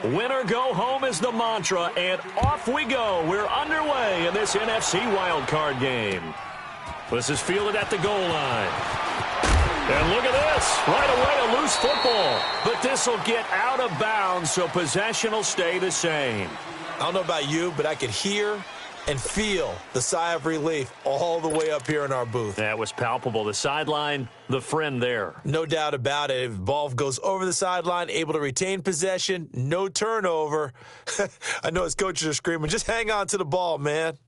Winner go home is the mantra, and off we go. We're underway in this NFC wildcard game. This is fielded at the goal line. And look at this. Right away, a loose football. But this will get out of bounds, so possession will stay the same. I don't know about you, but I could hear and feel the sigh of relief all the way up here in our booth. That was palpable. The sideline, the friend there. No doubt about it. If the ball goes over the sideline, able to retain possession, no turnover. I know his coaches are screaming, just hang on to the ball, man.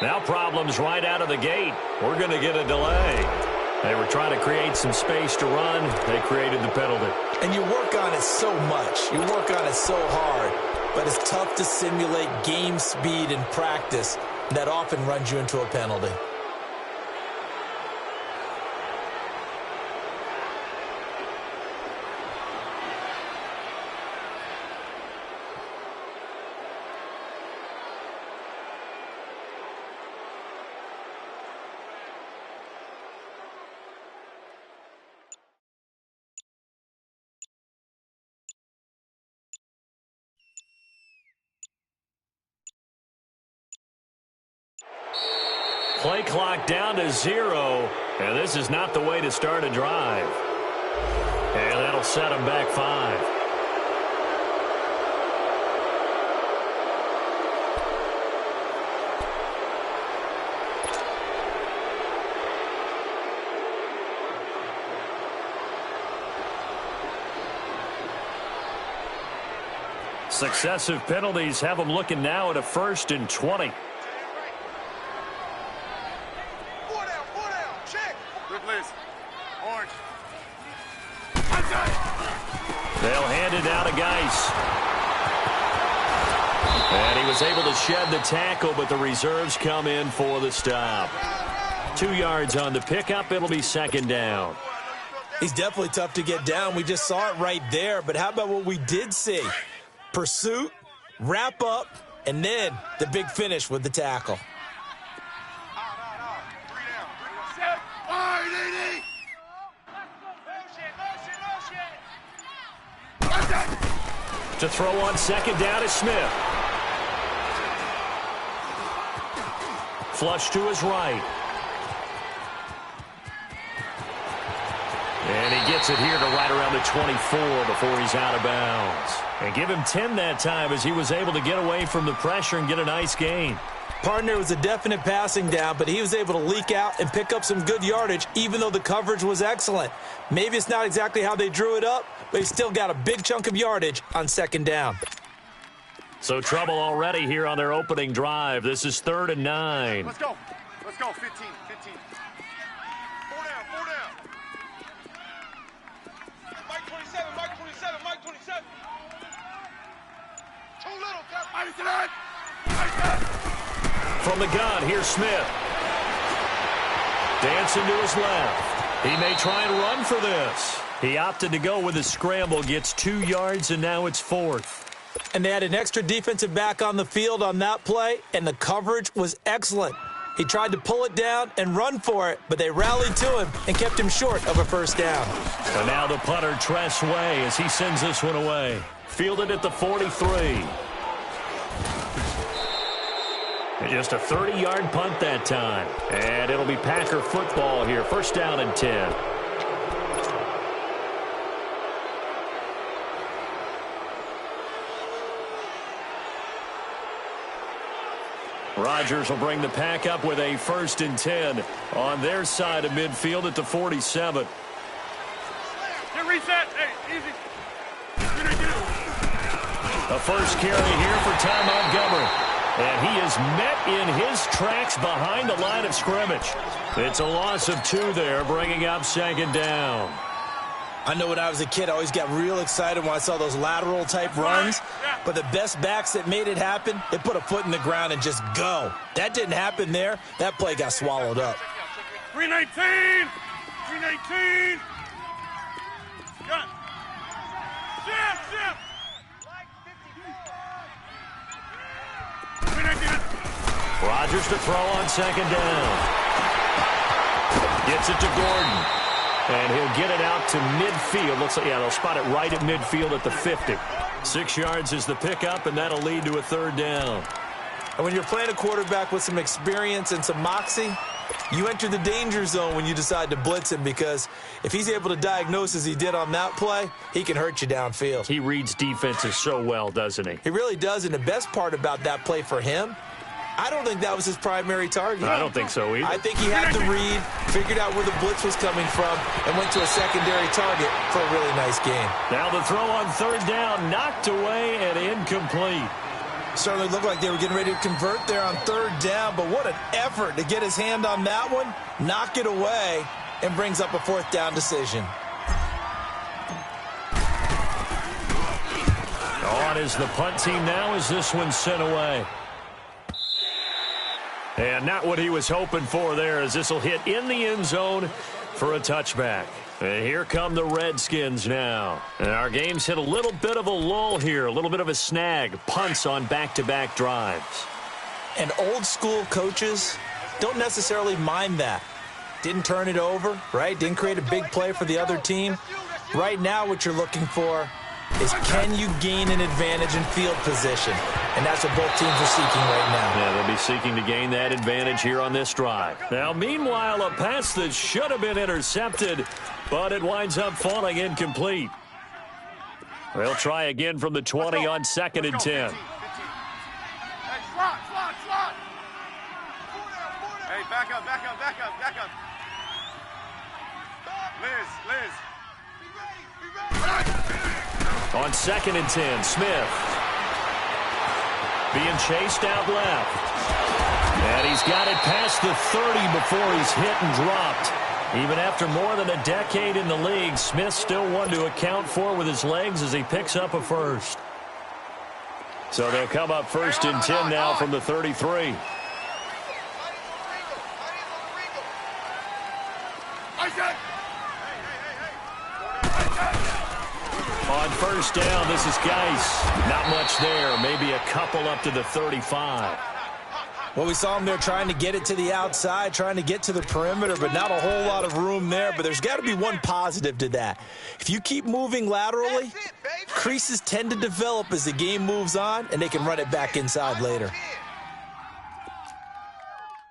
Now problems right out of the gate. We're going to get a delay. They were trying to create some space to run. They created the penalty. And you work on it so much. You work on it so hard. But it's tough to simulate game speed in practice. That often runs you into a penalty. Play clock down to 0, and this is not the way to start a drive. And that'll set them back 5. Successive penalties have them looking now at a 1st and 20. They'll hand it down to Geis. And he was able to shed the tackle, but the reserves come in for the stop. 2 yards on the pickup. It'll be 2nd down. He's definitely tough to get down. We just saw it right there. But how about what we did see? Pursuit, wrap up, and then the big finish with the tackle. To throw on 2nd down is Smith. Flush to his right. And he gets it here to right around the 24 before he's out of bounds. And give him 10 that time as he was able to get away from the pressure and get a nice gain. Partner was a definite passing down, but he was able to leak out and pick up some good yardage, even though the coverage was excellent. Maybe it's not exactly how they drew it up, but he still got a big chunk of yardage on 2nd down. So trouble already here on their opening drive. This is 3rd and 9. Let's go. Let's go. 15. 15. 4 down. 4 down. Mike 27. Mike 27. Mike 27. Too little. Mike to that. From the gun, here's Smith. Dancing to his left. He may try and run for this. He opted to go with a scramble, gets 2 yards, and now it's 4th. And they had an extra defensive back on the field on that play, and the coverage was excellent. He tried to pull it down and run for it, but they rallied to him and kept him short of a 1st down. And now the punter, Tress Way, as he sends this one away. Fielded at the 43. And just a 30-yard punt that time. And it'll be Packer football here. 1st down and 10. Rodgers will bring the pack up with a 1st and 10 on their side of midfield at the 47. Get reset. Hey, easy. A first carry here for Ty Montgomery. And he is met in his tracks behind the line of scrimmage. It's a loss of 2 there, bringing up 2nd down. I know when I was a kid, I always got real excited when I saw those lateral-type runs. But the best backs that made it happen, they put a foot in the ground and just go. That didn't happen there. That play got swallowed up. 319! 319! Gun! Shift! Shift! 319! Rodgers to throw on second down. Gets it to Gordon. And he'll get it out to midfield. Looks like, yeah, they'll spot it right at midfield at the 50. 6 yards is the pickup, and that'll lead to a third down. And when you're playing a quarterback with some experience and some moxie, you enter the danger zone when you decide to blitz him, because if he's able to diagnose as he did on that play, he can hurt you downfield. He reads defenses so well, doesn't he? He really does, and the best part about that play for him, I don't think that was his primary target. I don't think so either. I think he had the read, figured out where the blitz was coming from, and went to a secondary target for a really nice game. Now the throw on third down, knocked away and incomplete. Certainly looked like they were getting ready to convert there on third down, but what an effort to get his hand on that one, knock it away, and brings up a fourth down decision. On is the punt team now as this one's sent away. And not what he was hoping for there, as this will hit in the end zone for a touchback. And here come the Redskins now. And our game's hit a little bit of a lull here, a little bit of a snag. Punts on back-to-back drives. And old-school coaches don't necessarily mind that. Didn't turn it over, right? Didn't create a big play for the other team. Right now what you're looking for is, can you gain an advantage in field position? And that's what both teams are seeking right now. Yeah, they'll be seeking to gain that advantage here on this drive. Now, meanwhile, a pass that should have been intercepted, but it winds up falling incomplete. They'll try again from the 20 on 2nd and 10. Hey, slot, slot, slot! Hey, back up, back up, back up, back up. Liz. On 2nd and 10, Smith being chased out left. And he's got it past the 30 before he's hit and dropped. Even after more than a decade in the league, Smith still one to account for with his legs as he picks up a first. So they'll come up 1st and 10 now from the 33. On 1st down, this is Geis. Not much there. Maybe a couple up to the 35. Well, we saw him there trying to get it to the outside, trying to get to the perimeter, but not a whole lot of room there. But there's got to be one positive to that. If you keep moving laterally, creases tend to develop as the game moves on, and they can run it back inside later.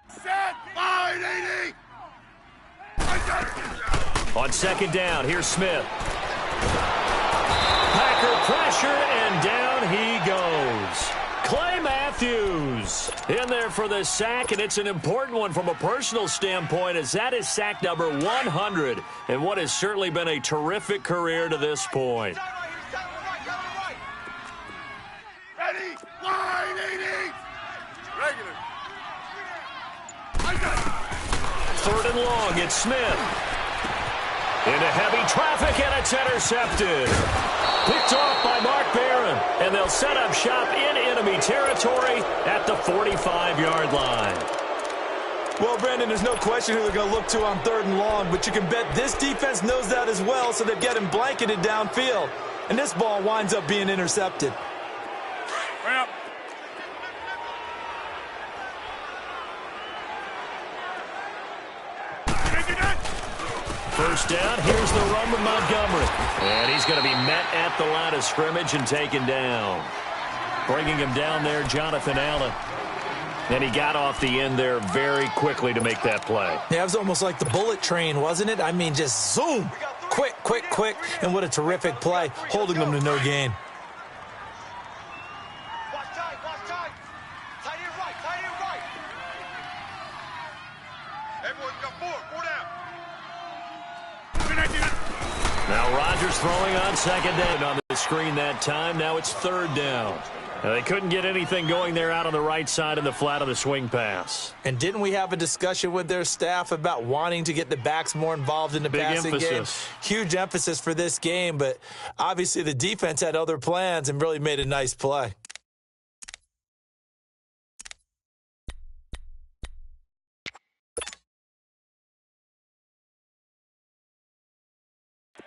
Set, 580! On 2nd down, here's Smith. Packer pressure, and down he goes. Clay Matthews in there for the sack, and it's an important one from a personal standpoint, as that is sack number 100 and what has certainly been a terrific career to this point. Ready, 180! Regular. 3rd and long, it's Smith. Into heavy traffic, and it's intercepted. Picked off by Mark Barron, and they'll set up shop in enemy territory at the 45-yard line. Well, Brandon, there's no question who they're going to look to on 3rd and long, but you can bet this defense knows that as well, so they've got him blanketed downfield. And this ball winds up being intercepted. Bring up. First down, here's the run with Montgomery. And he's going to be met at the line of scrimmage and taken down. Bringing him down there, Jonathan Allen. And he got off the end there very quickly to make that play. Yeah, it was almost like the bullet train, wasn't it? I mean, just zoom. Quick, quick, quick. And what a terrific play, holding them to no gain. Watch tight, watch tight. Tight end right, tight end right. Everyone got four down. Now Rodgers throwing on 2nd down on the screen that time. Now it's 3rd down. They couldn't get anything going there out on the right side of the flat of the swing pass. And didn't we have a discussion with their staff about wanting to get the backs more involved in the passing game? Huge emphasis for this game, but obviously the defense had other plans and really made a nice play.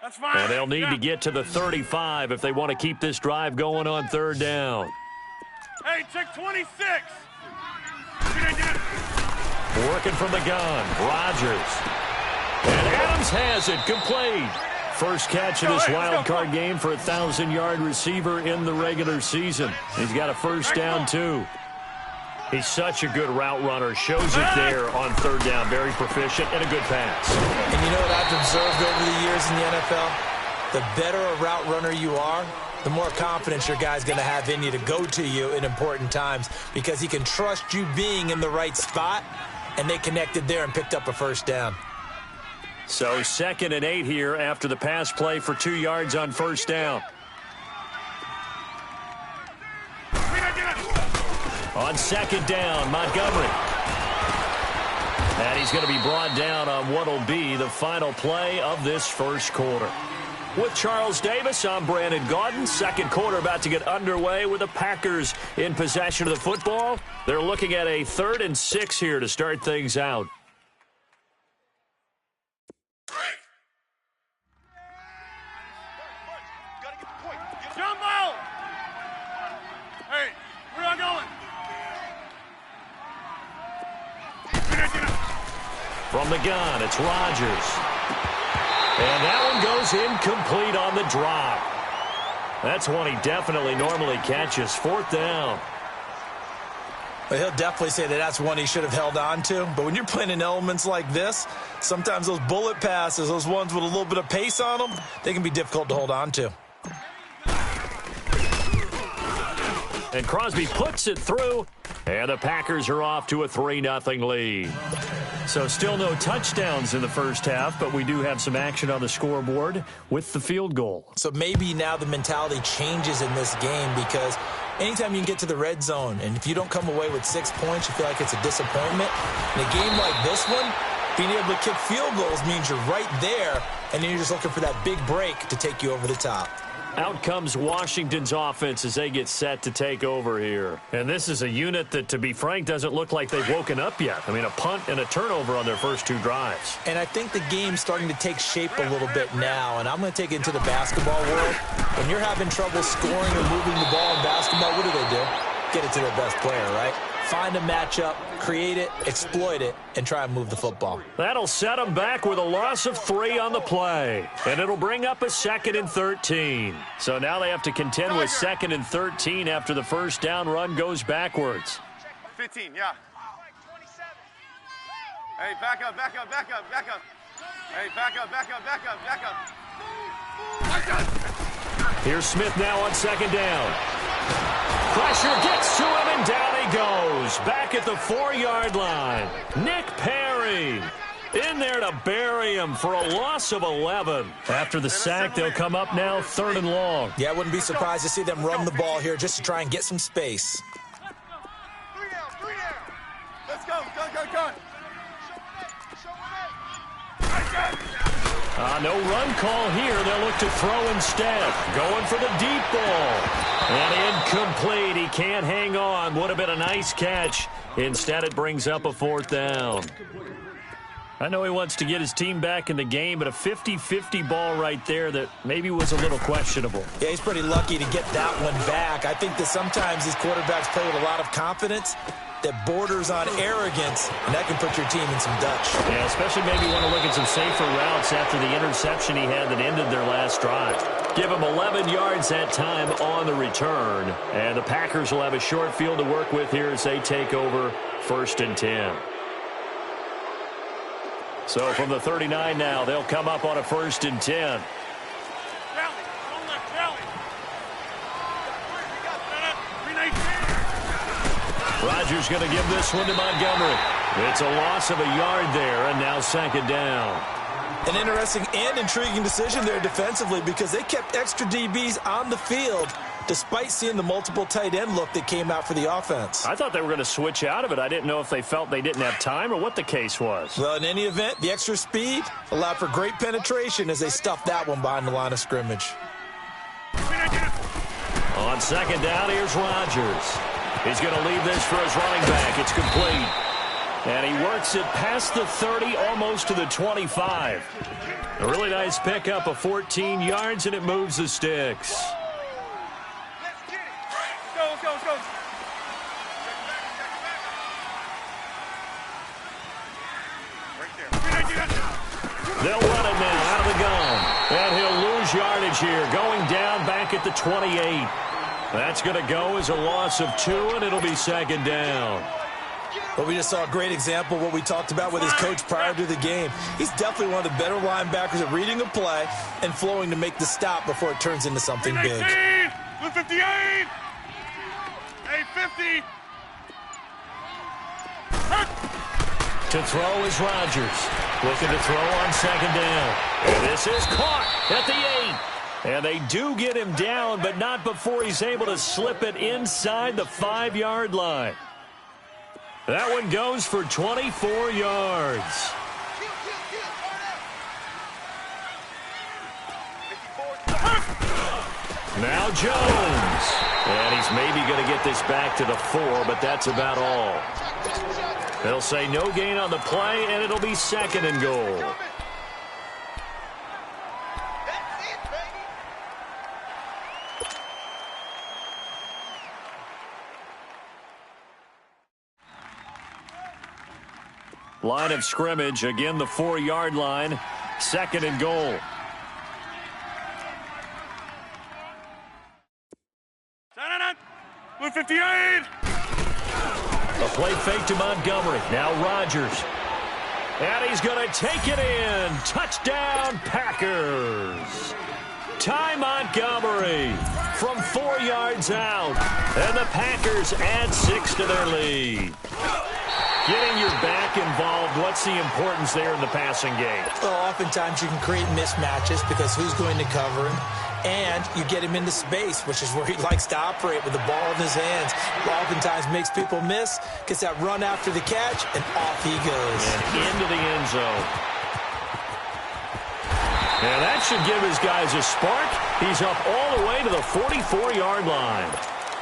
That's fine. And they'll need to get to the 35 if they want to keep this drive going on third down. Hey, check 26. Working from the gun, Rodgers. And Adams has it, complete. First catch of this wild card game for a 1,000-yard receiver in the regular season. He's got a first down, too. He's such a good route runner. Shows it there on third down. Very proficient and a good pass. And you know what I've observed over the years in the NFL? The better a route runner you are, the more confidence your guy's going to have in you to go to you in important times because he can trust you being in the right spot, and they connected there and picked up a first down. So 2nd and 8 here after the pass play for 2 yards on first down. On 2nd down, Montgomery. And he's going to be brought down on what will be the final play of this first quarter. With Charles Davis, I'm Brandon Gaudin. Second quarter about to get underway with the Packers in possession of the football. They're looking at a 3rd and 6 here to start things out. Jumbo! Hey, where y'all going? From the gun, it's Rodgers. And that one goes incomplete on the drop. That's one he definitely normally catches. 4th down. But he'll definitely say that that's one he should have held on to. But when you're playing in elements like this, sometimes those bullet passes, those ones with a little bit of pace on them, they can be difficult to hold on to. And Crosby puts it through, and the Packers are off to a 3-0 lead. So still no touchdowns in the first half, but we do have some action on the scoreboard with the field goal. So maybe now the mentality changes in this game because anytime you can get to the red zone, and if you don't come away with 6 points, you feel like it's a disappointment. In a game like this one, being able to kick field goals means you're right there, and then you're just looking for that big break to take you over the top. Out comes Washington's offense as they get set to take over here. And this is a unit that, to be frank, doesn't look like they've woken up yet. I mean, a punt and a turnover on their first 2 drives. And I think the game's starting to take shape a little bit now, and I'm going to take it into the basketball world. When you're having trouble scoring or moving the ball in basketball, what do? Get it to their best player, right? Find a matchup, create it, exploit it, and try and move the football. That'll set them back with a loss of 3 on the play. And it'll bring up a 2nd and 13. So now they have to contend with 2nd and 13 after the first down run goes backwards. 15, yeah. Hey, back up, back up, back up, back up. Hey, back up, back up, back up, back up. Here's Smith now on 2nd down. Pressure gets to him, and down he goes. Back at the 4-yard line. Nick Perry in there to bury him for a loss of 11. After the sack, they'll come up now 3rd and long. Yeah, I wouldn't be surprised to see them run the ball here just to try and get some space. 3 down, 3 down. Let's go, go. No run call here. They'll look to throw instead. Going for the deep ball. And incomplete. He can't hang on. Would have been a nice catch. Instead, it brings up a 4th down. I know he wants to get his team back in the game, but a 50-50 ball right there that maybe was a little questionable. Yeah, he's pretty lucky to get that one back. I think that sometimes these quarterbacks play with a lot of confidence that borders on arrogance, and that can put your team in some Dutch. Yeah, especially maybe want to look at some safer routes after the interception he had that ended their last drive. Give him 11 yards that time on the return, and the Packers will have a short field to work with here as they take over 1st and 10. So from the 39 now, they'll come up on a 1st and 10. Rodgers going to give this one to Montgomery. It's a loss of a yard there, and now 2nd down. An interesting and intriguing decision there defensively because they kept extra DBs on the field despite seeing the multiple tight end look that came out for the offense. I thought they were going to switch out of it. I didn't know if they felt they didn't have time or what the case was. Well, in any event, the extra speed allowed for great penetration as they stuffed that one behind the line of scrimmage. On 2nd down, here's Rodgers. He's going to leave this for his running back. It's complete. And he works it past the 30, almost to the 25. A really nice pickup of 14 yards, and it moves the sticks. Let's get it. Let's go, let's go, let's go. Right there. They'll run it now out of the gun. And he'll lose yardage here, going down back at the 28. That's going to go as a loss of 2, and it'll be second down. But we just saw a great example of what we talked about with his coach prior to the game. He's definitely one of the better linebackers at reading a play and flowing to make the stop before it turns into something big. 58! 850! To throw is Rodgers. Looking to throw on second down. And this is caught at the 8. And they do get him down, but not before he's able to slip it inside the 5-yard line. That one goes for 24 yards. Now Jones. And he's maybe going to get this back to the 4, but that's about all. They'll say no gain on the play, and it'll be second and goal. Line of scrimmage, again the 4-yard line, second and goal. Blue 58! A play fake to Montgomery. Now Rodgers. And he's going to take it in. Touchdown, Packers. Ty Montgomery from 4 yards out. And the Packers add 6 to their lead. Getting your back involved, what's the importance there in the passing game? Well, oftentimes you can create mismatches because who's going to cover him? And you get him into space, which is where he likes to operate with the ball in his hands. Oftentimes makes people miss, gets that run after the catch, and off he goes. And into the end zone. And that should give his guys a spark. He's up all the way to the 44-yard line.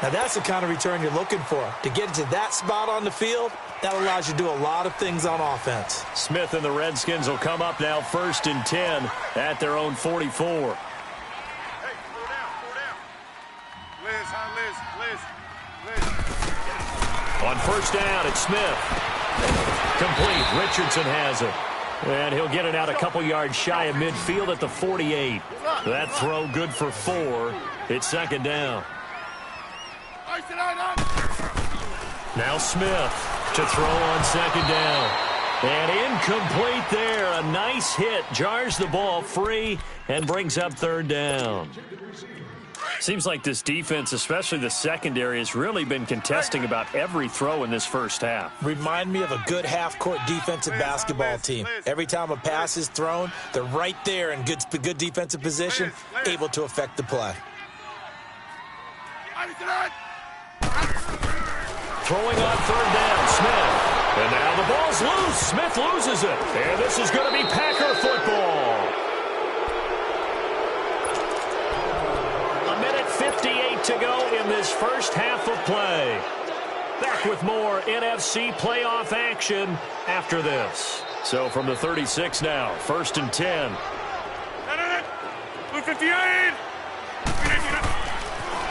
Now that's the kind of return you're looking for. To get to that spot on the field, that allows you to do a lot of things on offense. Smith and the Redskins will come up now 1st and 10 at their own 44. On first down, it's Smith. Complete. Richardson has it. And he'll get it out a couple yards shy of midfield at the 48. That throw good for 4. It's second down. Now Smith to throw on second down. And incomplete there. A nice hit. Jars the ball free and brings up third down. Seems like this defense, especially the secondary, has really been contesting about every throw in this first half. Remind me of a good half-court defensive basketball team. Every time a pass is thrown, they're right there in good defensive position, able to affect the play. Throwing on third down, Smith. And now the ball's loose. Smith loses it. And this is going to be Packer football. 1:58 to go in this first half of play. Back with more NFC playoff action after this. So from the 36 now, 1st and 10. Blue 58!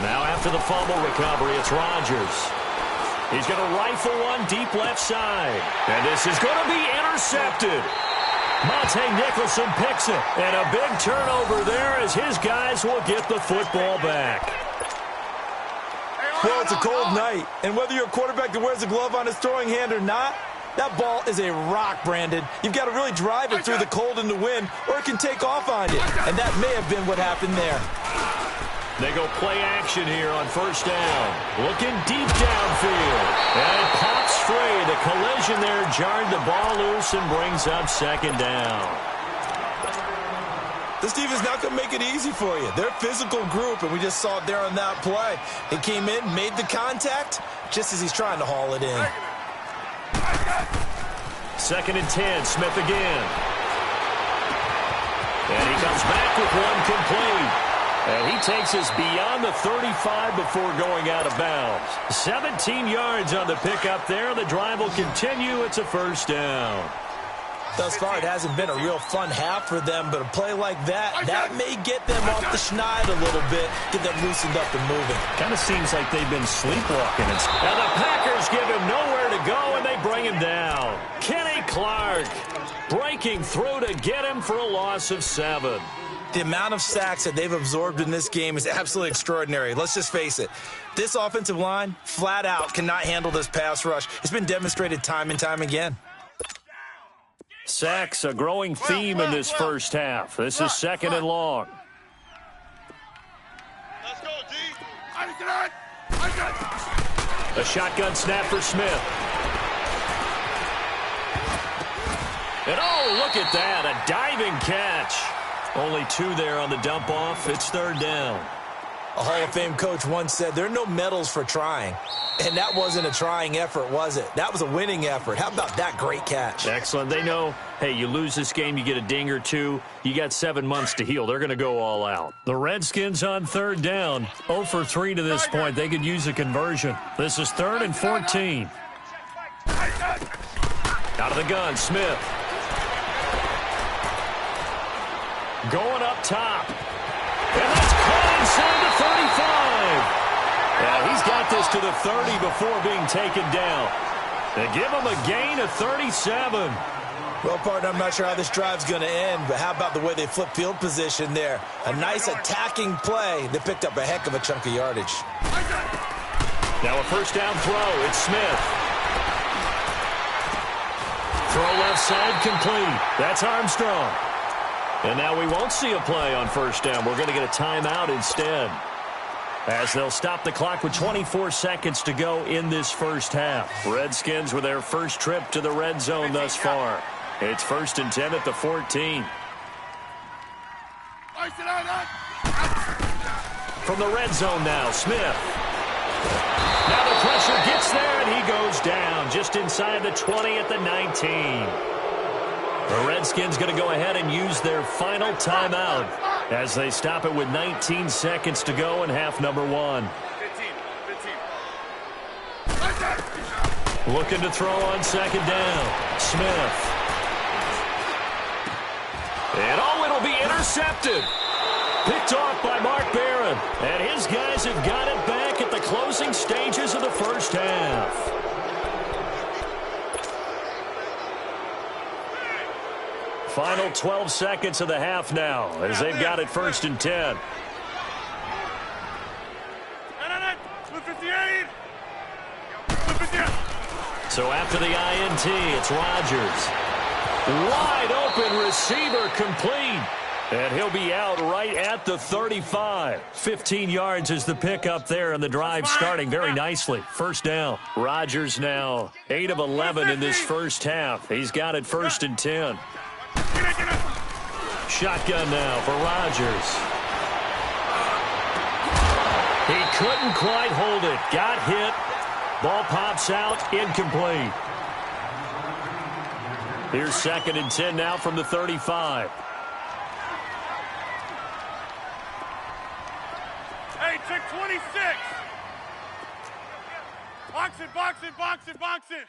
Now after the fumble recovery, it's Rodgers. He's going to rifle one deep left side. And this is going to be intercepted. Monte Nicholson picks it. And a big turnover there as his guys will get the football back. Well, it's a cold night. And whether you're a quarterback that wears a glove on his throwing hand or not, that ball is a rock, Brandon. You've got to really drive it through the cold and the wind, or it can take off on you. And that may have been what happened there. They go play action here on first down. Looking deep downfield. And it pops free. The collision there jarred the ball loose and brings up second down. This team is not going to make it easy for you. They're a physical group, and we just saw it there on that play. He came in, made the contact, just as he's trying to haul it in. 2nd and 10, Smith again. And he comes back with one complete. And he takes us beyond the 35 before going out of bounds. 17 yards on the pickup there. The drive will continue. It's a first down. Thus far, it hasn't been a real fun half for them, but a play like that may get them off the schneid a little bit, get them loosened up and moving. Kind of seems like they've been sleepwalking. And the Packers give him nowhere to go, and they bring him down. Kenny Clark breaking through to get him for a loss of 7. The amount of sacks that they've absorbed in this game is absolutely extraordinary. Let's just face it. This offensive line, flat out, cannot handle this pass rush. It's been demonstrated time and time again. Sacks, a growing theme in this first half. This is second and long. Let's go, G. I got it. A shotgun snap for Smith. And oh, look at that, a diving catch. Only 2 there on the dump off. It's third down. A Hall of Fame coach once said there are no medals for trying. And that wasn't a trying effort, was it? That was a winning effort. How about that great catch? Excellent. They know, hey, you lose this game, you get a ding or 2. You got 7 months to heal. They're going to go all out. The Redskins on third down. 0 for 3 to this point. They could use a conversion. This is 3rd and 14. Out of the gun, Smith. Going up top. And that's caught inside the 35. Yeah, he's got this to the 30 before being taken down. They give him a gain of 37. Well, partner, I'm not sure how this drive's going to end, but how about the way they flip field position there? A nice attacking play. They picked up a heck of a chunk of yardage. Now a first down throw. It's Smith. Throw left side complete. That's Armstrong. And now we won't see a play on first down. We're going to get a timeout instead, as they'll stop the clock with 24 seconds to go in this first half. Redskins with their first trip to the red zone thus far. It's 1st and 10 at the 14. From the red zone now, Smith. Now the pressure gets there, and he goes down just inside the 20 at the 19. The Redskins going to go ahead and use their final timeout as they stop it with 19 seconds to go in half number 1. 15. Looking to throw on second down. Smith. And oh, it'll be intercepted. Picked off by Mark Barron. And his guys have got it back at the closing stages of the first half. Final 12 seconds of the half now, as they've got it 1st and 10. So after the INT, it's Rodgers. Wide open receiver complete. And he'll be out right at the 35. 15 yards is the pickup there, and the drive starting very nicely. First down. Rodgers now 8 of 11 in this first half. He's got it 1st and 10. Shotgun now for Rodgers. He couldn't quite hold it. Got hit. Ball pops out. Incomplete. Here's 2nd and 10 now from the 35. Hey, check 26. Box it, box it, box it, box it.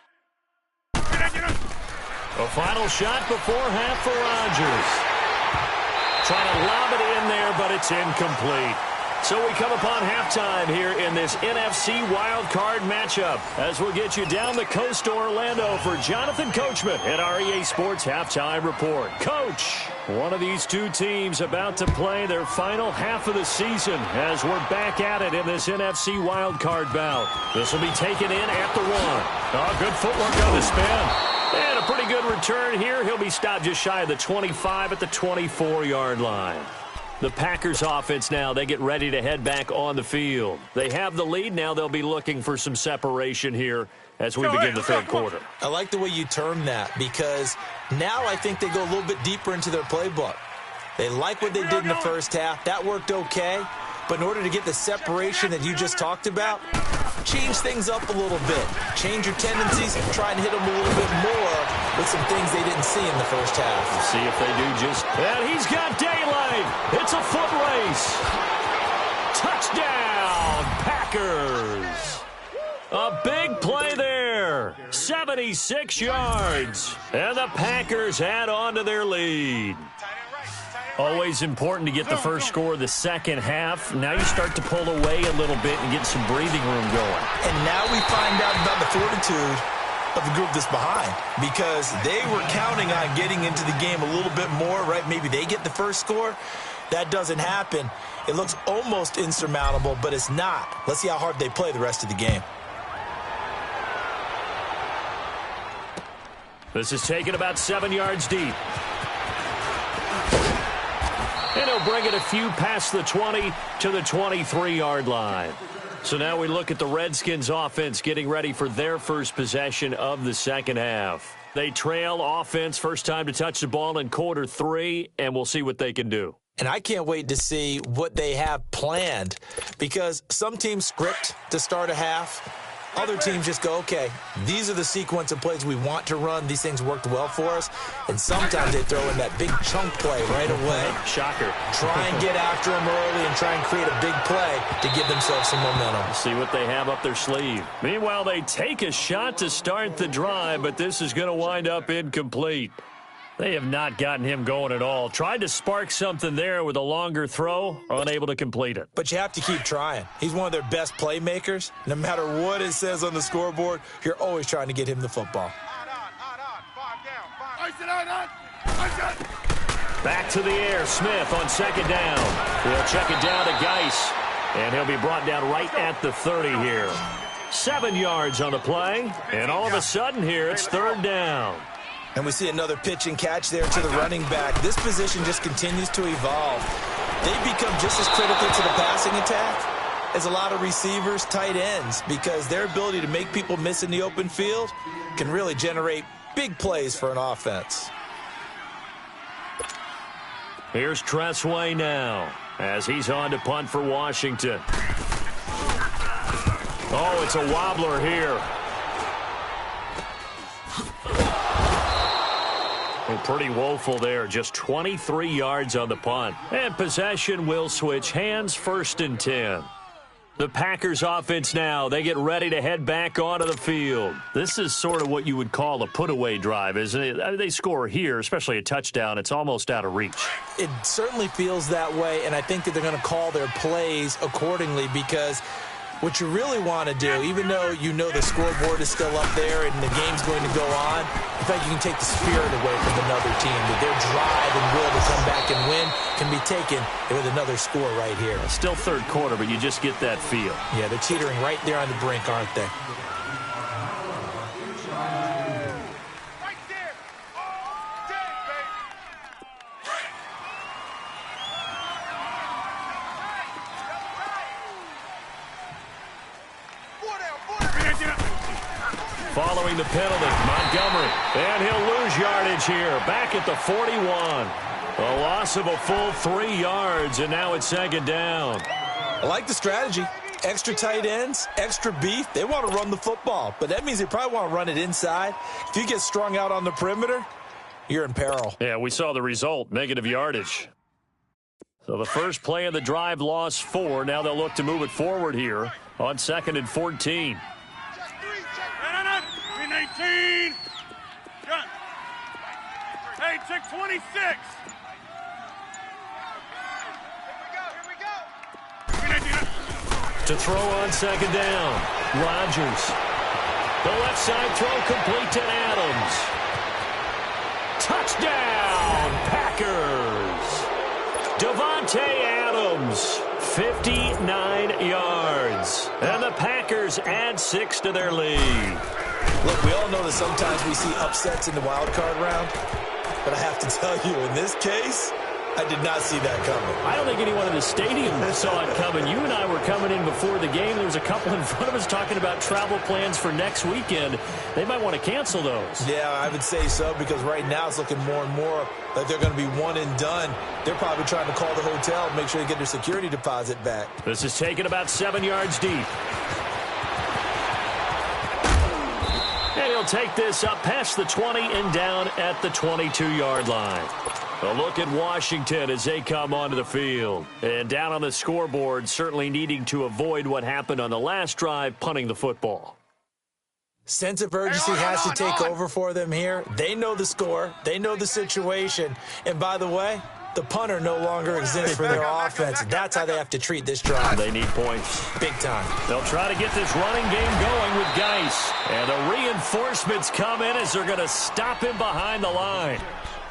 Get it. A final shot before half for Rodgers. Trying to lob it in there, but it's incomplete. So we come upon halftime here in this NFC wildcard matchup, as we'll get you down the coast to Orlando for Jonathan Coachman at our EA Sports Halftime Report. Coach, one of these two teams about to play their final half of the season as we're back at it in this NFC wildcard bout. This will be taken in at the 1. Oh, good footwork on the spin. And a pretty good return here. He'll be stopped just shy of the 25 at the 24-yard line. The Packers offense now, they get ready to head back on the field. They have the lead. Now they'll be looking for some separation here as we begin the third quarter. I like the way you term that, because now I think they go a little bit deeper into their playbook. They like what they did in the first half. That worked okay. But in order to get the separation that you just talked about, change things up a little bit. Change your tendencies and try and hit them a little bit more with some things they didn't see in the first half. See if they do just that. He's got daylight. It's a foot race. Touchdown, Packers! A big play there, 76 yards, and the Packers add on to their lead. Always important to get the first score of the second half. Now you start to pull away a little bit and get some breathing room going. And now we find out about the fortitude of the group that's behind, because they were counting on getting into the game a little bit more, right? Maybe they get the first score. That doesn't happen. It looks almost insurmountable, but it's not. Let's see how hard they play the rest of the game. This is taken about 7 yards deep. And he'll bring it a few past the 20 to the 23-yard line. So now we look at the Redskins offense getting ready for their first possession of the second half. They trail offense, first time to touch the ball in quarter 3, and we'll see what they can do. And I can't wait to see what they have planned, because some teams script to start a half. Other teams just go, okay, these are the sequence of plays we want to run. These things worked well for us. And sometimes they throw in that big chunk play right away. Shocker. Try and get after them early and try and create a big play to give themselves some momentum. See what they have up their sleeve. Meanwhile, they take a shot to start the drive, but this is going to wind up incomplete. They have not gotten him going at all. Tried to spark something there with a longer throw, unable to complete it. But you have to keep trying. He's one of their best playmakers. No matter what it says on the scoreboard, you're always trying to get him the football. Back to the air, Smith on second down. He'll check it down to Geis, and he'll be brought down right at the 30 here. 7 yards on the play, and all of a sudden here it's third down. And we see another pitch and catch there to the running back. This position just continues to evolve. They become just as critical to the passing attack as a lot of receivers, tight ends, because their ability to make people miss in the open field can really generate big plays for an offense. Here's Tressway now as he's on to punt for Washington. Oh, it's a wobbler here. Oh, pretty woeful there. Just 23 yards on the punt. And possession will switch hands, 1st and 10. The Packers offense now, they get ready to head back onto the field. This is sort of what you would call a put-away drive, isn't it? I mean, they score here, especially a touchdown. It's almost out of reach. It certainly feels that way, and I think that they're going to call their plays accordingly, because what you really want to do, even though you know the scoreboard is still up there and the game's going to go on, in fact, you can take the spirit away from another team. That their drive and will to come back and win can be taken with another score right here. Still third quarter, but you just get that feel. Yeah, they're teetering right there on the brink, aren't they? Right there. All day, baby. Following the penalty, Montgomery. And he'll lose yardage here. Back at the 41. A loss of a full 3 yards, and now it's second down. I like the strategy. Extra tight ends, extra beef. They want to run the football, but that means they probably want to run it inside. If you get strung out on the perimeter, you're in peril. Yeah, we saw the result, negative yardage. So the first play of the drive lost 4. Now they'll look to move it forward here on 2nd and 14. 19. Hey, check 26. Here we go. To throw on second down, Rodgers. The left side throw complete to Adams. Touchdown, Packers. Davante Adams, 59 yards. And the Packers add 6 to their lead. Look, we all know that sometimes we see upsets in the wild card round, but I have to tell you, in this case, I did not see that coming. I don't think anyone in the stadium saw it coming. You and I were coming in before the game. There was a couple in front of us talking about travel plans for next weekend. They might want to cancel those. Yeah, I would say so, because right now it's looking more and more like they're going to be one and done. They're probably trying to call the hotel and make sure they get their security deposit back. This is taken about 7 yards deep. And he'll take this up past the 20 and down at the 22-yard line. A look at Washington as they come onto the field. And down on the scoreboard, certainly needing to avoid what happened on the last drive, punting the football. Sense of urgency has to take over for them here. They know the score. They know the situation. And by the way, the punter no longer exists for their offense. That's how they have to treat this drive. They need points. Big time. They'll try to get this running game going with Geis. And the reinforcements come in as they're going to stop him behind the line.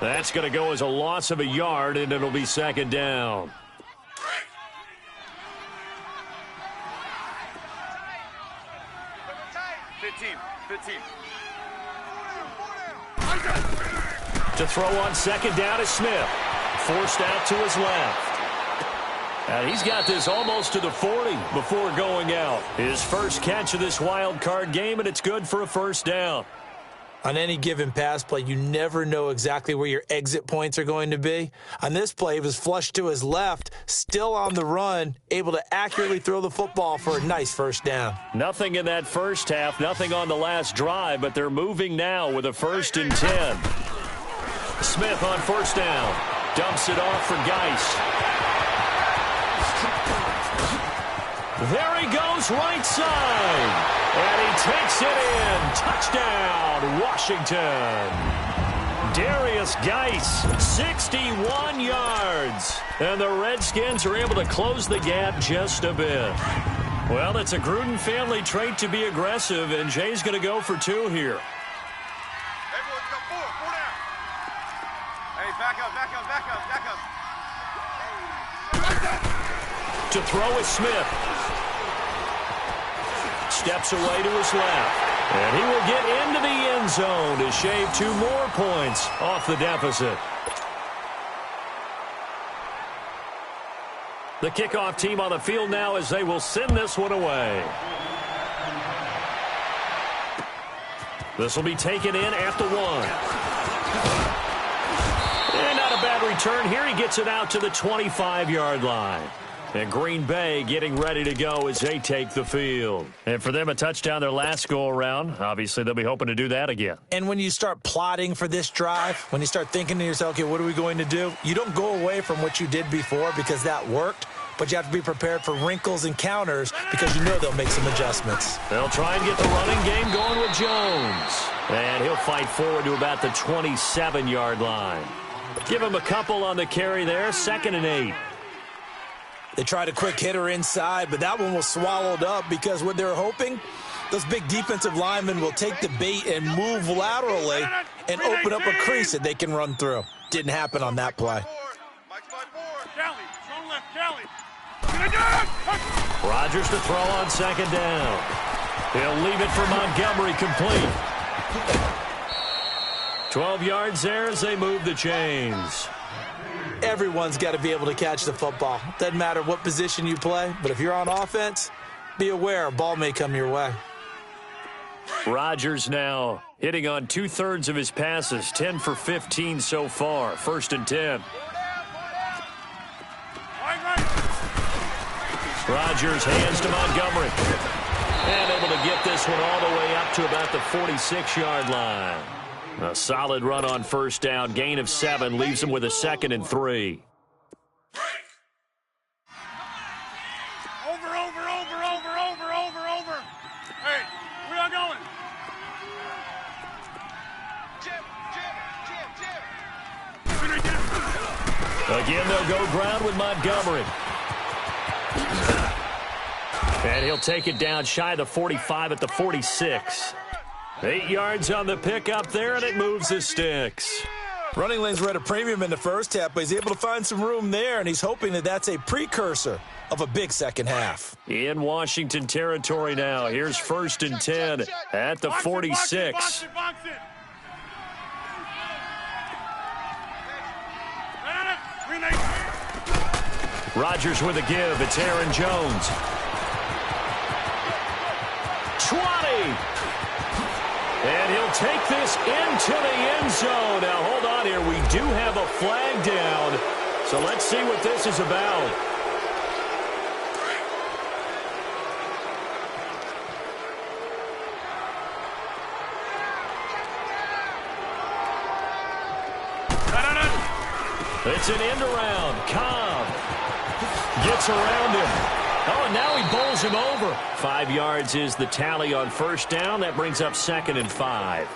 That's going to go as a loss of a yard, and it'll be second down. To throw on second down is Smith. Forced out to his left. And he's got this almost to the 40 before going out. His first catch of this wild card game, and it's good for a first down. On any given pass play, you never know exactly where your exit points are going to be. On this play, he was flushed to his left, still on the run, able to accurately throw the football for a nice first down. Nothing in that first half, nothing on the last drive, but they're moving now with a 1st and 10. Smith on first down. Dumps it off for Geis. There he goes, right side. And he takes it in. Touchdown, Washington. Darius Geis, 61 yards. And the Redskins are able to close the gap just a bit. Well, it's a Gruden family trait to be aggressive, and Jay's going to go for 2 here. Everyone's got 4 down. Hey, back up. To throw is Smith. Steps away to his left. And he will get into the end zone to shave 2 more points off the deficit. The kickoff team on the field now as they will send this one away. This will be taken in at the 1. And not a bad return here. He gets it out to the 25-yard line. And Green Bay getting ready to go as they take the field. And for them, a touchdown their last go-around. Obviously, they'll be hoping to do that again. And when you start plotting for this drive, when you start thinking to yourself, okay, what are we going to do? You don't go away from what you did before because that worked, but you have to be prepared for wrinkles and counters because you know they'll make some adjustments. They'll try and get the running game going with Jones. And he'll fight forward to about the 27-yard line. Give him a couple on the carry there, 2nd and 8. They tried a quick hitter inside, but that one was swallowed up because what they're hoping, those big defensive linemen will take the bait and move laterally and open up a crease that they can run through. Didn't happen on that play. Rodgers to throw on 2nd down. He'll leave it for Montgomery complete. 12 yards there as they move the chains. Everyone's got to be able to catch the football. Doesn't matter what position you play, but if you're on offense, be aware a ball may come your way. Rodgers now hitting on 2/3 of his passes, 10 for 15 so far. 1st and 10. Rodgers hands to Montgomery. And able to get this one all the way up to about the 46-yard line. A solid run on first down. Gain of 7 leaves him with a 2nd and 3. Over. Hey, where y'all going? Jim. Again, they'll go ground with Montgomery. And he'll take it down shy of the 45 at the 46. 8 yards on the pickup there, and it moves the sticks. Running lanes were at a premium in the first half, but he's able to find some room there, and he's hoping that that's a precursor of a big second half. In Washington territory now. Here's 1st and 10 at the 46. Rodgers with a give. It's Aaron Jones. 20. And he'll take this into the end zone. Now, hold on here. We do have a flag down. So let's see what this is about. It's an end around. Cobb gets around him. Oh, and now he bowls him over. 5 yards is the tally on first down. That brings up 2nd and 5.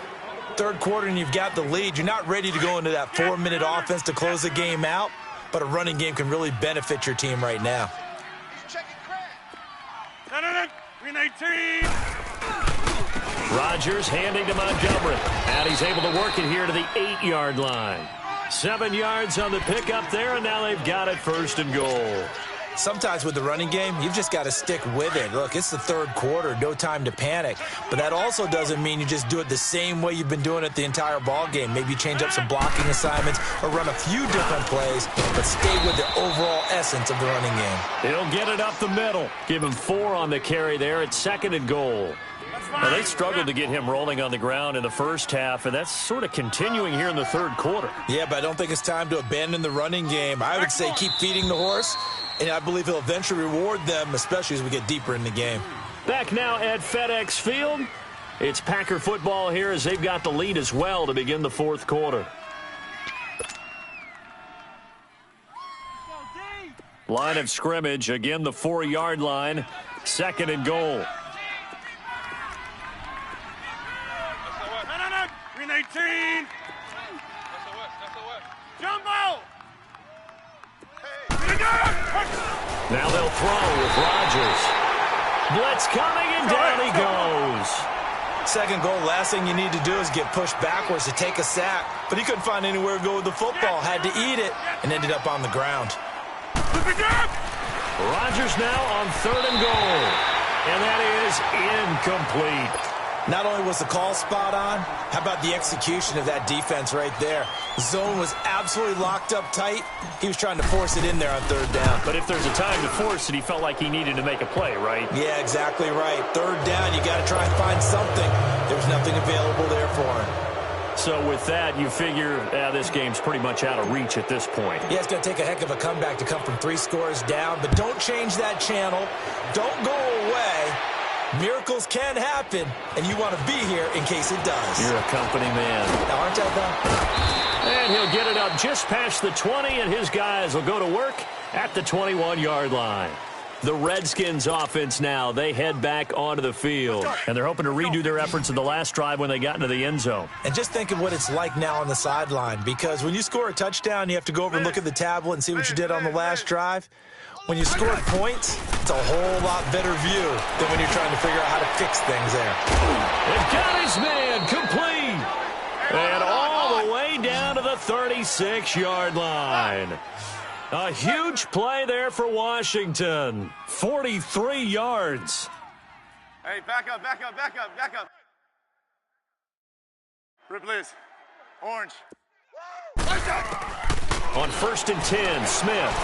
Third quarter and you've got the lead. You're not ready to go into that 4-minute offense to close the game out, but a running game can really benefit your team right now. Green 18. Rodgers handing to Montgomery. And he's able to work it here to the 8-yard line. 7 yards on the pickup there, and now they've got it 1st and goal. Sometimes with the running game, you've just got to stick with it. Look, it's the third quarter, no time to panic. But that also doesn't mean you just do it the same way you've been doing it the entire ball game. Maybe change up some blocking assignments or run a few different plays, but stay with the overall essence of the running game. He'll get it up the middle. Give him 4 on the carry there at 2nd and goal. Well, they struggled to get him rolling on the ground in the first half, and that's sort of continuing here in the third quarter. Yeah, but I don't think it's time to abandon the running game. I would say keep feeding the horse, and I believe he'll eventually reward them, especially as we get deeper in the game. Back now at FedEx Field. It's Packer football here as they've got the lead as well to begin the fourth quarter. Line of scrimmage, again the 4-yard line, 2nd and goal. Green 18. Jumbo. Now they'll throw with Rodgers. Blitz coming, and down he goes. 2nd goal, last thing you need to do is get pushed backwards to take a sack. But he couldn't find anywhere to go with the football. Had to eat it and ended up on the ground. Rodgers now on 3rd and goal. And that is incomplete. Not only was the call spot on, how about the execution of that defense right there? Zone was absolutely locked up tight. He was trying to force it in there on 3rd down. But if there's a time to force it, he felt like he needed to make a play, right? Yeah, exactly right. 3rd down, you got to try and find something. There was nothing available there for him. So with that, you figure this game's pretty much out of reach at this point. Yeah, it's going to take a heck of a comeback to come from 3 scores down, but don't change that channel. Don't go away. Miracles can happen, and you want to be here in case it does. You're a company man. Now, aren't I, though? And he'll get it up just past the 20, and his guys will go to work at the 21-yard line. The Redskins offense now, they head back onto the field. And they're hoping to redo their efforts in the last drive when they got into the end zone. And just think of what it's like now on the sideline, because when you score a touchdown, you have to go over and look at the tablet and see what you did on the last drive. When you score points, it's a whole lot better view than when you're trying to figure out how to fix things there. They've got his man complete. And all the way down to the 36-yard line. A huge play there for Washington. 43 yards. Hey, back up. Ripley's. Orange. On 1st and 10, Smith.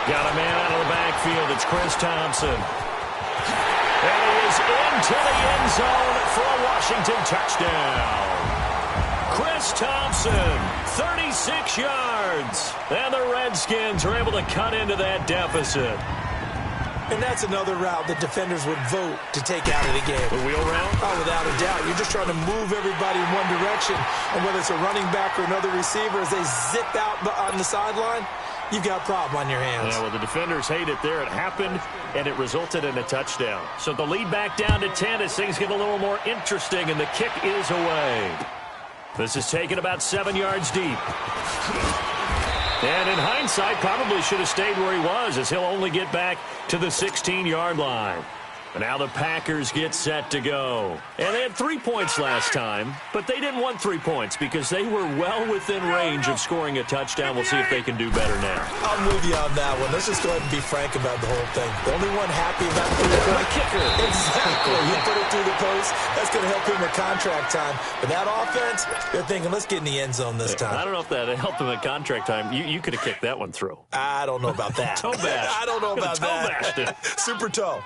Got a man out of the backfield. It's Chris Thompson. And he is into the end zone for a Washington touchdown. Chris Thompson, 36 yards. And the Redskins are able to cut into that deficit. And that's another route that defenders would vote to take out of the game. The wheel route? Oh, without a doubt. You're just trying to move everybody in one direction. And whether it's a running back or another receiver, as they zip out on the sideline, you've got a problem on your hands. Yeah, well, the defenders hate it there. It happened, and it resulted in a touchdown. So the lead back down to 10 as things get a little more interesting, and the kick is away. This is taken about 7 yards deep. And in hindsight, probably should have stayed where he was, as he'll only get back to the 16-yard line. And now the Packers get set to go. And they had 3 points last time, but they didn't want 3 points because they were well within range of scoring a touchdown. We'll see if they can do better now. I'm with you on that one. Let's just go ahead and be frank about the whole thing. The only one happy about the kicker. Exactly. You put it through the post. That's going to help him with contract time. But that offense, they're thinking, let's get in the end zone this time. I don't know if that helped him at contract time. You could have kicked that one through. I don't know about that. Toe bash. I don't know about that. Toe bashed it. Super toe.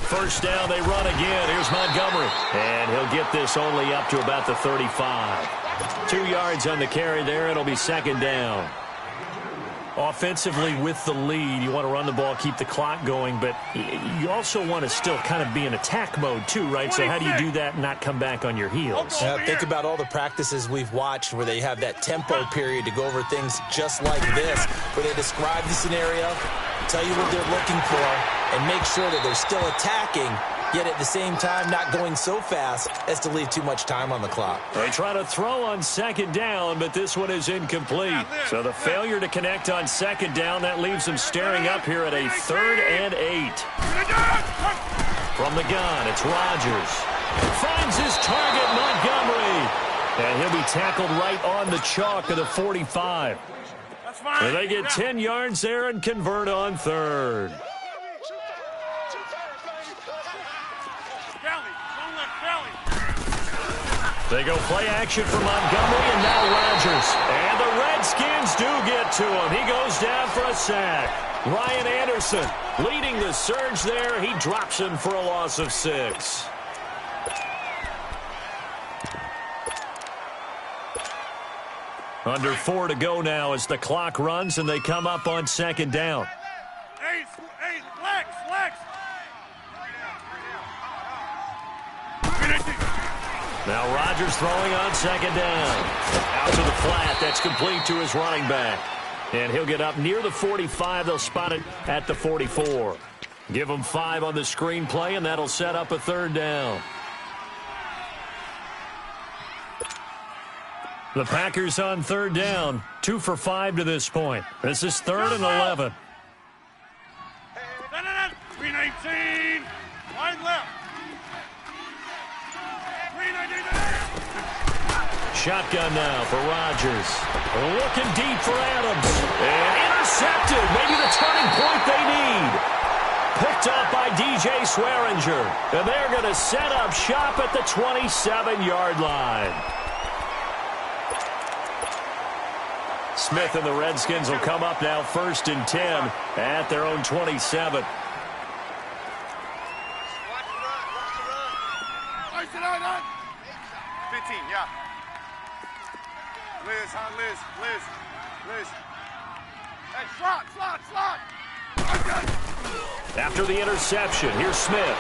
First down, they run again. Here's Montgomery. And he'll get this only up to about the 35. 2 yards on the carry there. It'll be 2nd down. Offensively with the lead, you want to run the ball, keep the clock going, but you also want to still kind of be in attack mode too, right? So how do you do that and not come back on your heels? Think about all the practices we've watched where they have that tempo period to go over things just like this, where they describe the scenario, tell you what they're looking for, and make sure that they're still attacking, yet at the same time not going so fast as to leave too much time on the clock. They try to throw on second down, but this one is incomplete. So the failure to connect on second down, that leaves them staring up here at a 3rd and 8. From the gun, it's Rodgers. Finds his target, Montgomery. And he'll be tackled right on the chalk of the 45. And they get 10 yards there and convert on 3rd. They go play action for Montgomery, and now Rodgers. And the Redskins do get to him. He goes down for a sack. Ryan Anderson leading the surge there. He drops him for a loss of 6. Under 4 to go now as the clock runs, and they come up on second down. Now Rodgers throwing on second down. Out to the flat. That's complete to his running back. And he'll get up near the 45. They'll spot it at the 44. Give him 5 on the screenplay, and that'll set up a 3rd down. The Packers on 3rd down. 2 for 5 to this point. This is 3rd and 11. 319. Wide left. Shotgun now for Rodgers. Looking deep for Adams. And intercepted. Maybe the turning point they need. Picked up by DJ Swearinger. And they're going to set up shop at the 27-yard line. Smith and the Redskins will come up now 1st and 10 at their own 27. Yeah. Liz. Hey, slot. After the interception, here's Smith.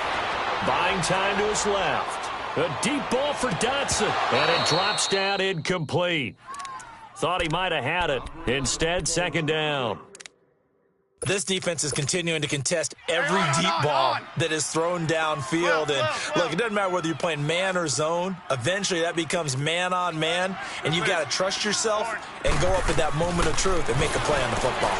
Buying time to his left. A deep ball for Dotson. And it drops down incomplete. Thought he might have had it. Instead, 2nd down. This defense is continuing to contest every deep ball that is thrown downfield. And look, it doesn't matter whether you're playing man or zone. Eventually, that becomes man on man. And you've got to trust yourself and go up at that moment of truth and make a play on the football.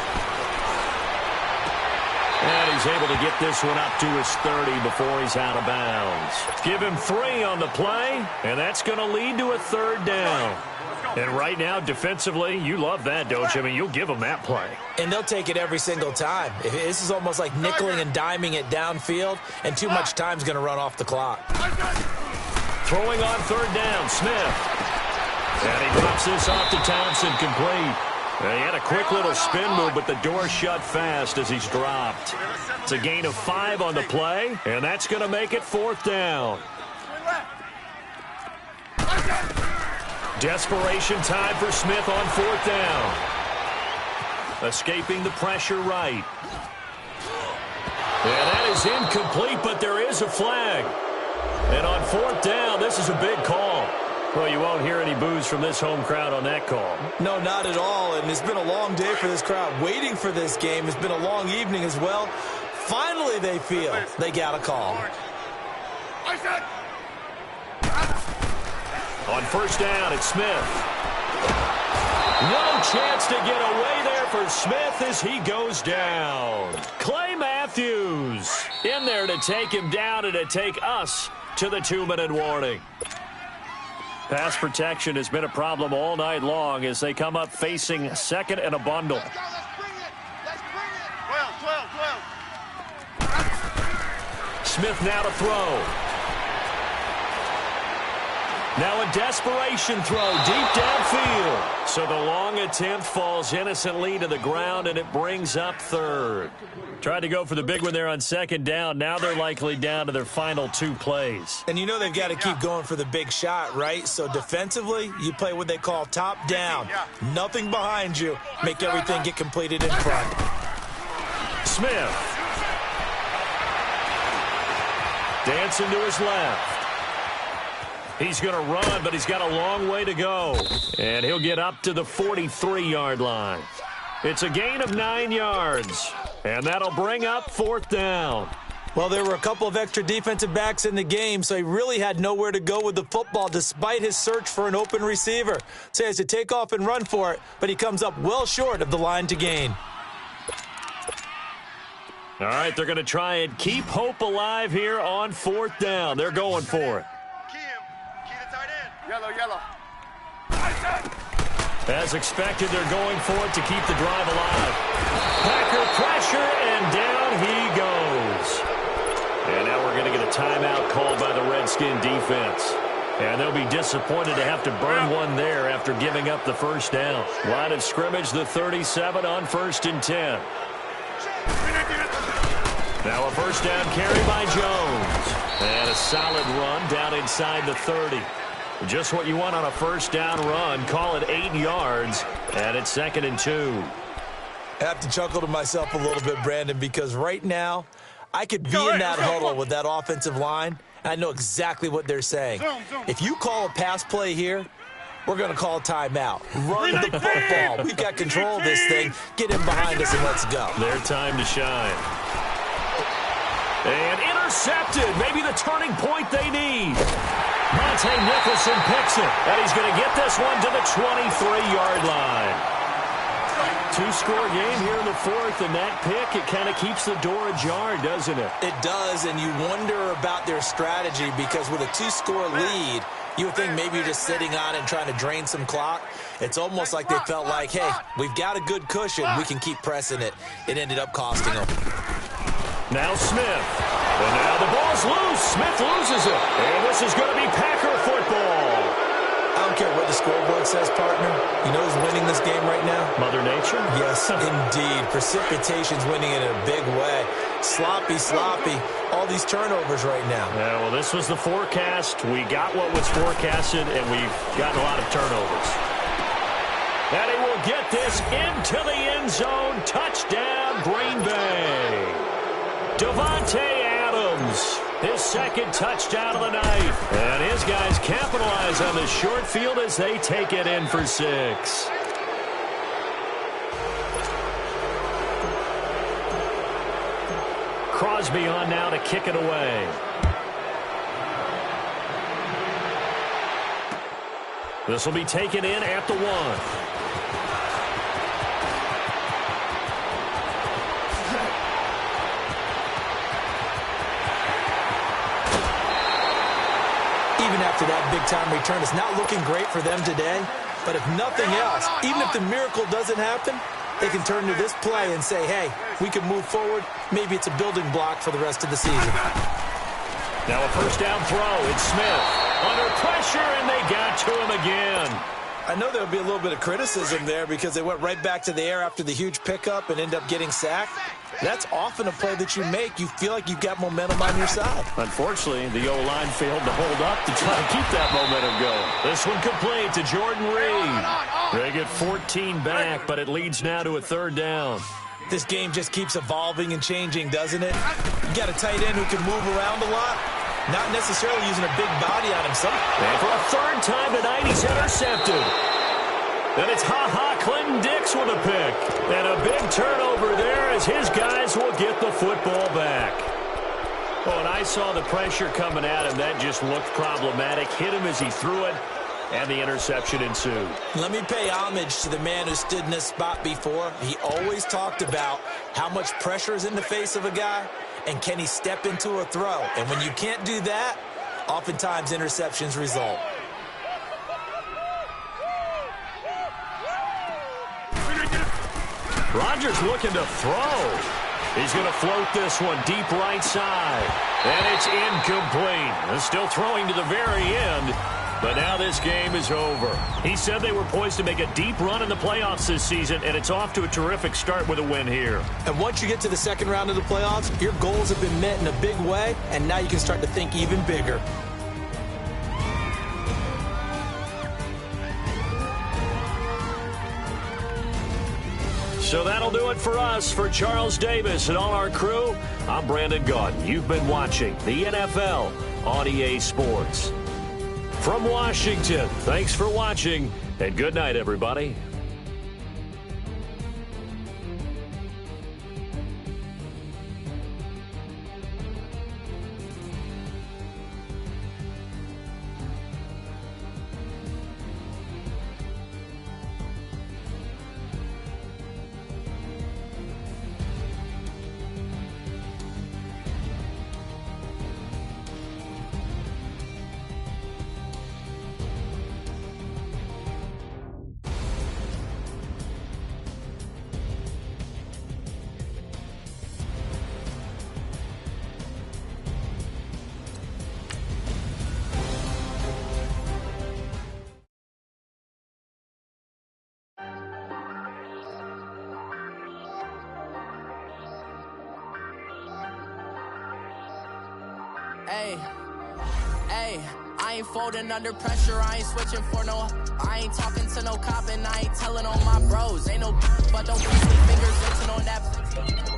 And he's able to get this one up to his 30 before he's out of bounds. Give him 3 on the play, and that's going to lead to a 3rd down. And right now, defensively, you love that, don't you? I mean, you'll give them that play. And they'll take it every single time. This is almost like nickeling and diming it downfield, and too much time's going to run off the clock. Throwing on 3rd down, Smith. And he drops this off to Townsend, complete. And he had a quick little spin move, but the door shut fast as he's dropped. It's a gain of 5 on the play, and that's going to make it 4th down. Desperation time for Smith on 4th down. Escaping the pressure right. And that is incomplete, but there is a flag. And on 4th down, this is a big call. Well, you won't hear any boos from this home crowd on that call. No, not at all. And it's been a long day for this crowd waiting for this game. It's been a long evening as well. Finally, they feel they got a call. On 1st down, it's Smith. No chance to get away there for Smith as he goes down. Clay Matthews in there to take him down and to take us to the 2-minute warning. Pass protection has been a problem all night long as they come up facing 2nd and a bundle. Let's bring it. 12. Smith now to throw. Now a desperation throw deep downfield. So the long attempt falls innocently to the ground, and it brings up third. Tried to go for the big one there on second down. Now they're likely down to their final 2 plays. And you know they've got to keep going for the big shot, right? So defensively, you play what they call top down. Nothing behind you. Make everything get completed in front. Smith. Dancing to his left. He's going to run, but he's got a long way to go. And he'll get up to the 43-yard line. It's a gain of 9 yards. And that'll bring up 4th down. Well, there were a couple of extra defensive backs in the game, so he really had nowhere to go with the football despite his search for an open receiver. So he has to take off and run for it, but he comes up well short of the line to gain. All right, they're going to try and keep hope alive here on 4th down. They're going for it. Key to tight end. Yellow. As expected, they're going for it to keep the drive alive. Packer pressure, and down he goes. And now we're going to get a timeout called by the Redskin defense. And they'll be disappointed to have to burn one there after giving up the first down. Line of scrimmage, the 37 on 1st and 10. Now a first down carry by Jones. And a solid run down inside the 30. Just what you want on a first down run. Call it 8 yards, and it's 2nd and 2. I have to chuckle to myself a little bit, Brandon, because right now I could be in that huddle with that offensive line, and I know exactly what they're saying. If you call a pass play here, we're going to call a timeout. Run the football. We've got control of this thing. Get in behind us and let's go. Their time to shine. And intercepted. Maybe the turning point they need. Monte Nicholson picks it, and he's going to get this one to the 23-yard line. 2-score game here in the 4th, and that pick, it kind of keeps the door ajar, doesn't it? It does, and you wonder about their strategy because with a 2-score lead, you would think maybe you're just sitting on it and trying to drain some clock. It's almost like they felt like, hey, we've got a good cushion. We can keep pressing it. It ended up costing them. Now Smith. And now the ball's loose. Smith loses it. And this is going to be Packer football. I don't care what the scoreboard says, partner. You know who's winning this game right now? Mother Nature? Yes, indeed. Precipitation's winning it in a big way. Sloppy. All these turnovers right now. Yeah, well, this was the forecast. We got what was forecasted, and we've gotten a lot of turnovers. And he will get this into the end zone. Touchdown, Green Bay. Davante Adams, his 2nd touchdown of the night. And his guys capitalize on the short field as they take it in for 6. Crosby on now to kick it away. This will be taken in at the 1. After that big-time return, it's not looking great for them today. But if nothing else, even if the miracle doesn't happen, they can turn to this play and say, hey, we can move forward. Maybe it's a building block for the rest of the season. Now a first down throw. It's Smith. Under pressure, and they got to him again. I know there'll be a little bit of criticism there because they went right back to the air after the huge pickup and end up getting sacked. That's often a play that you make. You feel like you've got momentum on your side. Unfortunately, the O-line failed to hold up to try to keep that momentum going. This one complete to Jordan Reed. They get 14 back, but it leads now to a 3rd down. This game just keeps evolving and changing, doesn't it? You got a tight end who can move around a lot. Not necessarily using a big body on himself. And for a 3rd time tonight, he's intercepted. And it's Clinton Dix with a pick. And a big turnover there as his guys will get the football back. Oh, and I saw the pressure coming at him. That just looked problematic. Hit him as he threw it, and the interception ensued. Let me pay homage to the man who stood in this spot before. He always talked about how much pressure is in the face of a guy, and can he step into a throw. And when you can't do that, oftentimes interceptions result. Rodgers looking to throw. He's going to float this one deep right side. And it's incomplete. And still throwing to the very end. But now this game is over. He said they were poised to make a deep run in the playoffs this season, and it's off to a terrific start with a win here. And once you get to the second round of the playoffs, your goals have been met in a big way, and now you can start to think even bigger. So that'll do it for us. For Charles Davis and all our crew, I'm Brandon Gaudin. You've been watching the NFL on EA Sports. From Washington, thanks for watching, and good night, everybody. Hey, I ain't folding under pressure, I ain't switching for no. I ain't talking to no cop and I ain't telling on my bros. Ain't no but don't push me fingers itching on that.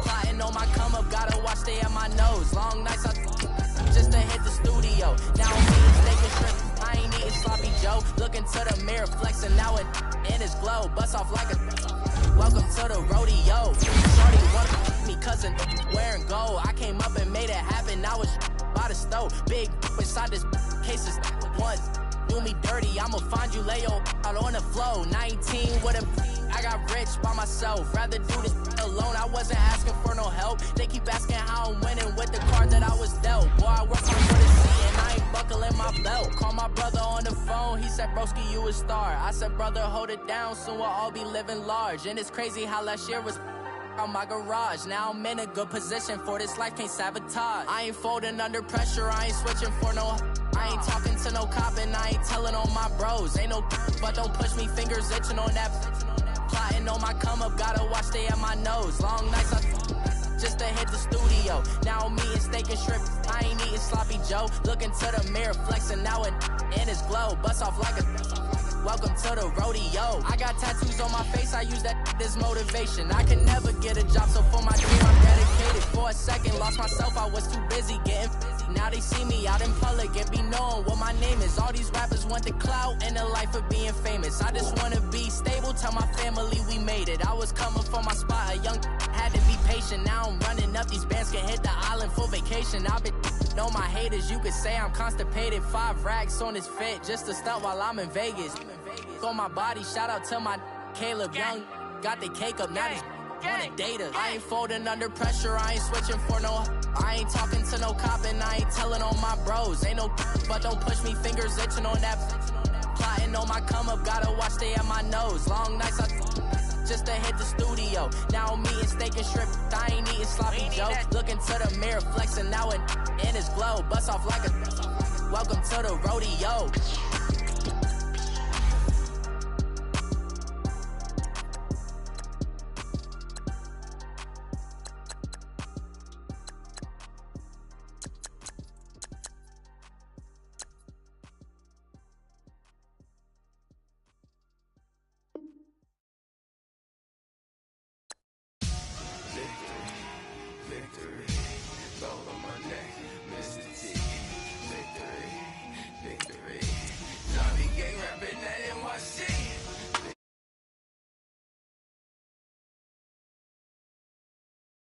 Plotting on my come up, gotta watch stay at my nose. Long nights just to hit the studio. Now I'm eating steak and shrimp, I ain't eating sloppy Joe. Looking to the mirror, flexing now it in his glow. Bust off like a welcome to the rodeo. Shorty wanna me cousin wearing gold. I came up and made it happen, I was by the stove. Big inside this case is once do me dirty, I'ma find you lay your out on the floor. 19 with a I got rich by myself, rather do this alone. I wasn't asking for no help, they keep asking how I'm winning with the card that I was dealt. Boy, I work hard for the seat and I ain't buckling my belt. Call my brother on the phone, he said broski you a star. I said brother hold it down, soon we'll all be living large. And it's crazy how last year was on my garage. Now I'm in a good position for this life, can't sabotage. I ain't folding under pressure, I ain't switching for no. I ain't talking to no cop and I ain't telling on my bros. Ain't no but don't push me, fingers itching on that. Plotting on my come up, gotta watch stay at my nose. Long nights just to hit the studio. Now I'm eating steak and shrimp, I ain't eating sloppy Joe. Looking to the mirror, flexing now and in his glow. Bust off like a welcome to the rodeo. I got tattoos on my face, I use that as motivation. I can never get a job, so for my dream I'm dedicated. For a second, lost myself, I was too busy getting busy. Now they see me out in public and be knowing what my name is. All these rappers want the clout and the life of being famous. I just wanna be stable, tell my family we made it. I was coming for my spot, a young had to be patient. Now I'm running up, these bands can hit the island for vacation. I've been know my haters, you could say I'm constipated. 5 racks on his fit, just to stunt while I'm in Vegas. On my body, shout out to my Caleb Young. Got the cake up, now these wanna date us. I ain't folding under pressure, I ain't switching for no. I ain't talking to no cop and I ain't telling on my bros. Ain't no but don't push me, fingers itching on that. Plotting on my come up, gotta watch stay at my nose. Long nights just to hit the studio. Now I'm eating steak and shrimp, I ain't eating sloppy Joe. Looking to the mirror, flexing now and in his glow. Bust off like a welcome to the rodeo.